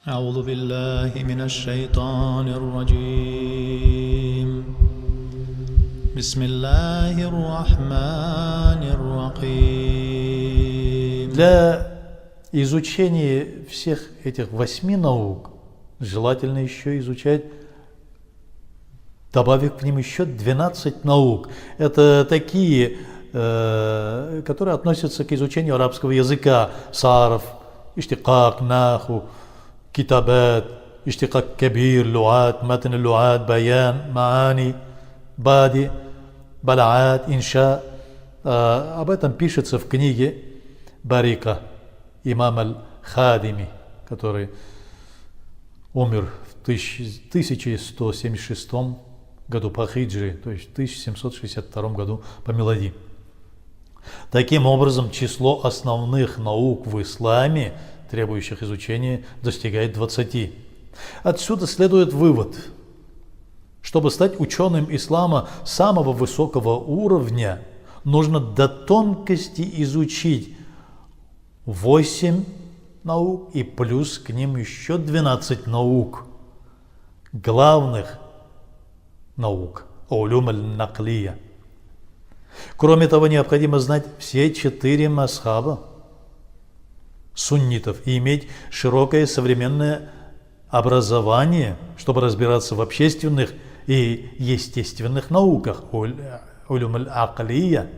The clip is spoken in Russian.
أعوذ بالله من الشيطان الرجيم بسم الله الرحمن الرحيم. Для изучения всех этих 8 наук желательно еще изучать, добавив к ним еще 12 наук. Это такие, которые относятся к изучению арабского языка: сарф, иштикак, наху, китабат, иштикак кабир, луат, матн луат, баян, маани, бади, балаат, инша. Об этом пишется в книге Барика имам аль-Хадими, который умер в 1176 году по хиджре, то есть в 1762 году по милади. Таким образом, число основных наук в исламе, требующих изучения, достигает 20. Отсюда следует вывод: чтобы стать ученым ислама самого высокого уровня, нужно до тонкости изучить 8 наук и плюс к ним еще 12 наук, главных наук, улюм аль-наклия. Кроме того, необходимо знать все 4 мазхаба суннитов и иметь широкое современное образование, чтобы разбираться в общественных и естественных науках, улюм аль-аклия.